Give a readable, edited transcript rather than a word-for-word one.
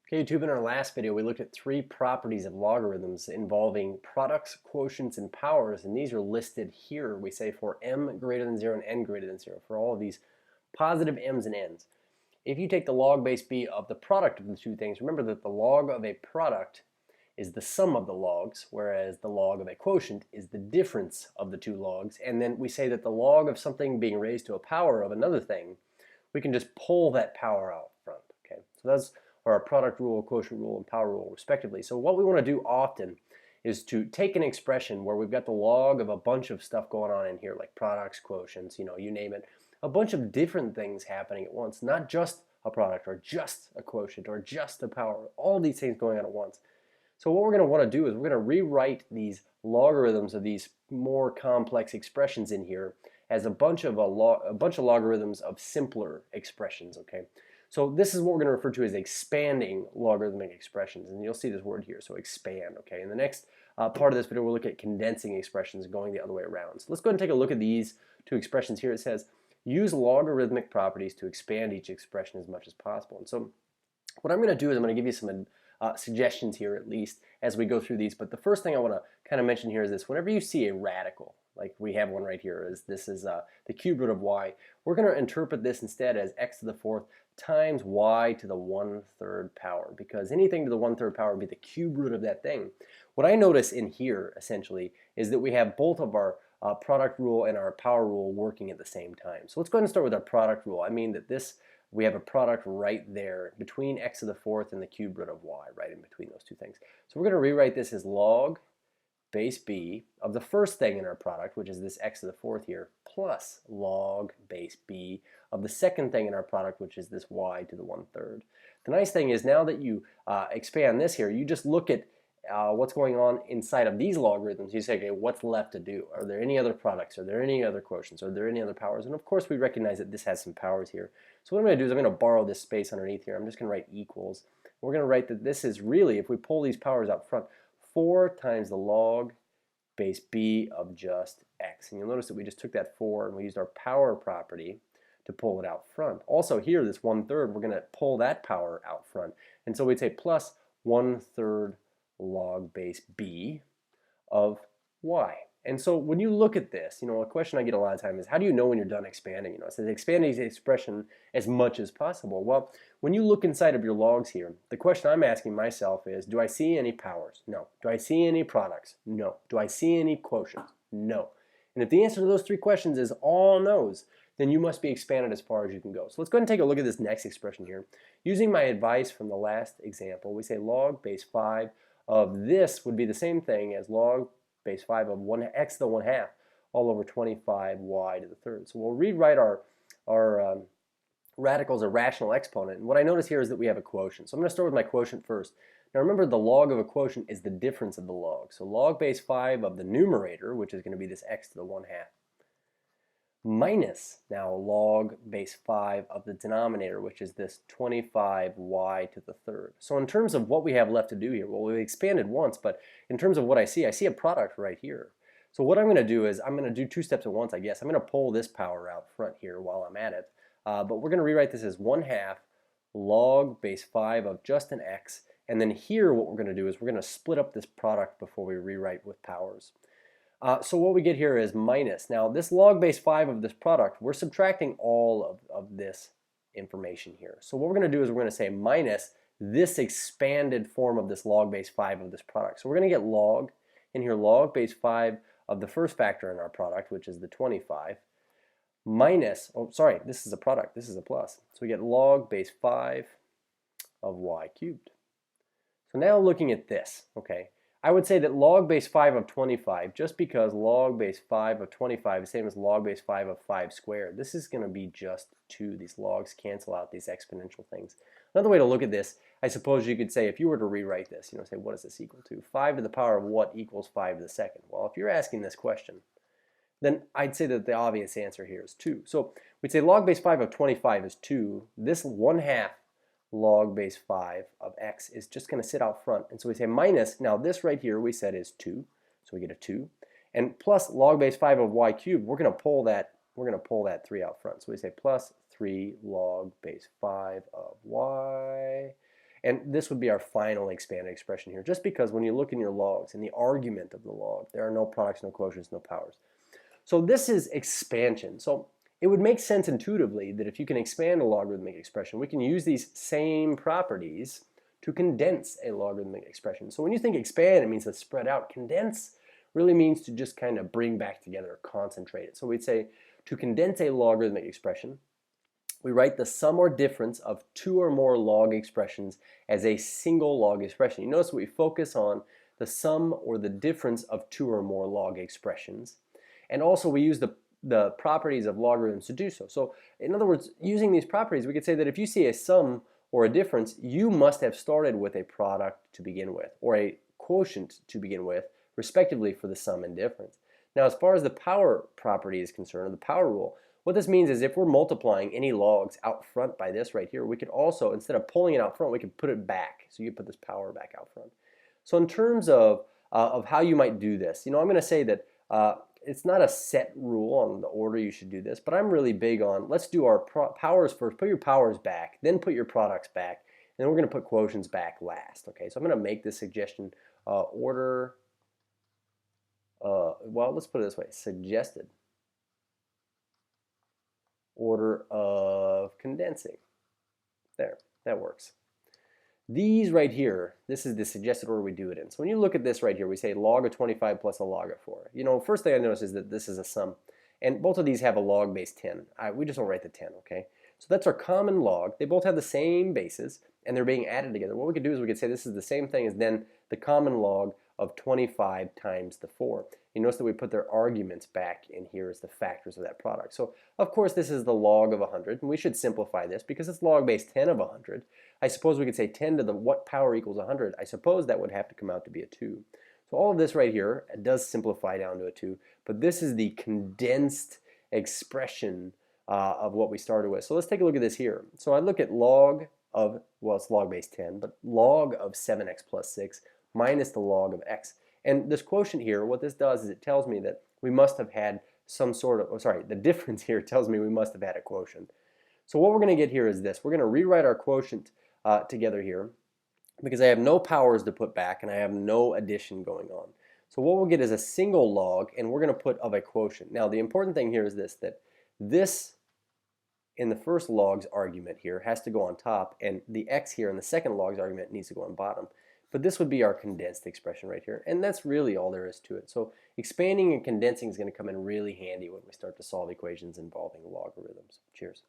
Okay, YouTube, in our last video, we looked at three properties of logarithms involving products, quotients, and powers, and these are listed here. We say for m greater than 0 and n greater than 0, for all of these positive m's and n's. If you take the log base b of the product of the two things, remember that the log of a product is the sum of the logs, whereas the log of a quotient is the difference of the two logs. And then we say that the log of something being raised to a power of another thing, we can just pull that power out front. Okay, so that's our product rule, quotient rule, and power rule respectively. So what we want to do often is to take an expression where we've got the log of a bunch of stuff going on in here, like products, quotients, you name it, a bunch of different things happening at once, not just a product or just a quotient or just a power, all these things going on at once. So what we're going to want to do is we're going to rewrite these logarithms of these more complex expressions in here as a bunch of logarithms of simpler expressions. Okay, so this is what we're going to refer to as expanding logarithmic expressions, and you'll see this word here. So expand. Okay, in the next part of this video, we'll look at condensing expressions, going the other way around. So let's go ahead and take a look at these two expressions here. It says use logarithmic properties to expand each expression as much as possible. And so what I'm going to do is I'm going to give you some suggestions here, at least as we go through these. But the first thing I want to kind of mention here is this: whenever you see a radical, like we have one right here, this is the cube root of y, we're going to interpret this instead as x to the fourth times y to the 1/3 power, because anything to the 1/3 power would be the cube root of that thing. What I notice in here essentially is that we have both of our product rule and our power rule working at the same time. So let's go ahead and start with our product rule. I mean that we have a product right there between x to the fourth and the cube root of y, right in between those two things. So we're going to rewrite this as log base b of the first thing in our product, which is this x to the fourth here, plus log base b of the second thing in our product, which is this y to the 1/3. The nice thing is, now that you expand this here, you just look at what's going on inside of these logarithms. You say, okay, what's left to do? Are there any other products? Are there any other quotients? Are there any other powers? And of course, we recognize that this has some powers here. So what I'm going to do is I'm going to borrow this space underneath here. I'm just going to write equals. We're going to write that this is really, if we pull these powers out front, 4 times the log base b of just x. And you'll notice that we just took that 4 and we used our power property to pull it out front. Also here, this 1/3, we're going to pull that power out front. And so we'd say plus 1/3 log base b of y. And so when you look at this, a question I get a lot of time is, how do you know when you're done expanding? It says expanding the expression as much as possible. Well, when you look inside of your logs here, the question I'm asking myself is, do I see any powers? No. Do I see any products? No. Do I see any quotients? No. And if the answer to those three questions is all no's, then you must be expanded as far as you can go. So let's go ahead and take a look at this next expression here. Using my advice from the last example, we say log base 5 of this would be the same thing as log base 5 of x to the 1/2 all over 25y to the 3rd. So we'll rewrite our radical as a rational exponent. And what I notice here is that we have a quotient. So I'm going to start with my quotient first. Now remember, the log of a quotient is the difference of the log. So log base 5 of the numerator, which is going to be this x to the 1/2, minus now log base 5 of the denominator, which is this 25y to the 3rd. So in terms of what we have left to do here, well, we expanded once, but in terms of what I see a product right here. So what I'm going to do is I'm going to do two steps at once, I guess. I'm going to pull this power out front here while I'm at it. But we're going to rewrite this as 1/2 log base 5 of just an x. And then here what we're going to do is we're going to split up this product before we rewrite with powers. So what we get here is minus. Now this log base 5 of this product, we're subtracting all of this information here. So what we're going to do is we're going to say minus this expanded form of this log base 5 of this product. So we're going to get log in here, log base 5 of the first factor in our product, which is the 25, minus, oh sorry, this is a product, this is a plus. So we get log base 5 of y cubed. So now looking at this, okay, I would say that log base 5 of 25, just because log base 5 of 25 is the same as log base 5 of 5 squared, this is going to be just 2. These logs cancel out these exponential things. Another way to look at this, I suppose you could say, if you were to rewrite this, say, what is this equal to? 5 to the power of what equals 5 to the second? Well, if you're asking this question, then I'd say that the obvious answer here is 2. So we'd say log base 5 of 25 is 2. This 1/2 log base 5 of x is just going to sit out front. And so we say minus, now this right here we said is 2, so we get a 2. And plus log base 5 of y cubed, we're going to pull that 3 out front. So we say plus 3 log base 5 of y. And this would be our final expanded expression here, just because when you look in your logs, in the argument of the log, there are no products, no quotients, no powers. So this is expansion. So it would make sense intuitively that if you can expand a logarithmic expression, we can use these same properties to condense a logarithmic expression. So when you think expand, it means to spread out. Condense really means to just kind of bring back together, concentrate it. So we'd say to condense a logarithmic expression, we write the sum or difference of two or more log expressions as a single log expression. You notice we focus on the sum or the difference of two or more log expressions. And also we use the properties of logarithms to do so. So in other words, using these properties, we could say that if you see a sum or a difference, you must have started with a product to begin with, or a quotient to begin with, respectively for the sum and difference. Now, as far as the power property is concerned, or the power rule, what this means is if we're multiplying any logs out front by this right here, we could also, instead of pulling it out front, we could put it back. So you put this power back out front. So in terms of how you might do this, I'm going to say that it's not a set rule on the order you should do this, but I'm really big on, let's do our powers first. Put your powers back, then put your products back, and then we're going to put quotients back last. Okay, so I'm going to make this suggestion well, let's put it this way, suggested order of condensing. There, that works. These right here, this is the suggested order we do it in. So when you look at this right here, we say log of 25 plus a log of 4. First thing I notice is that this is a sum. And both of these have a log base 10. We just don't write the 10, okay? So that's our common log. They both have the same bases, and they're being added together. What we could do is we could say this is the same thing as then the common log of 25 times the 4. You notice that we put their arguments back in here as the factors of that product. So of course this is the log of 100, and we should simplify this because it's log base 10 of 100. I suppose we could say 10 to the what power equals 100. I suppose that would have to come out to be a 2. So all of this right here does simplify down to a 2, but this is the condensed expression of what we started with. So let's take a look at this here. So I look at log of, well, it's log base 10, but log of 7x plus 6 minus the log of x. And this quotient here, what this does is it tells me that we must have had some sort of, the difference here tells me we must have had a quotient. So what we're going to get here is this. We're going to rewrite our quotient together here because I have no powers to put back and I have no addition going on. So what we'll get is a single log, and we're going to put of a quotient. Now the important thing here is this, that this in the first log's argument here has to go on top, and the x here in the second log's argument needs to go on bottom. But this would be our condensed expression right here, and that's really all there is to it. So expanding and condensing is going to come in really handy when we start to solve equations involving logarithms. Cheers.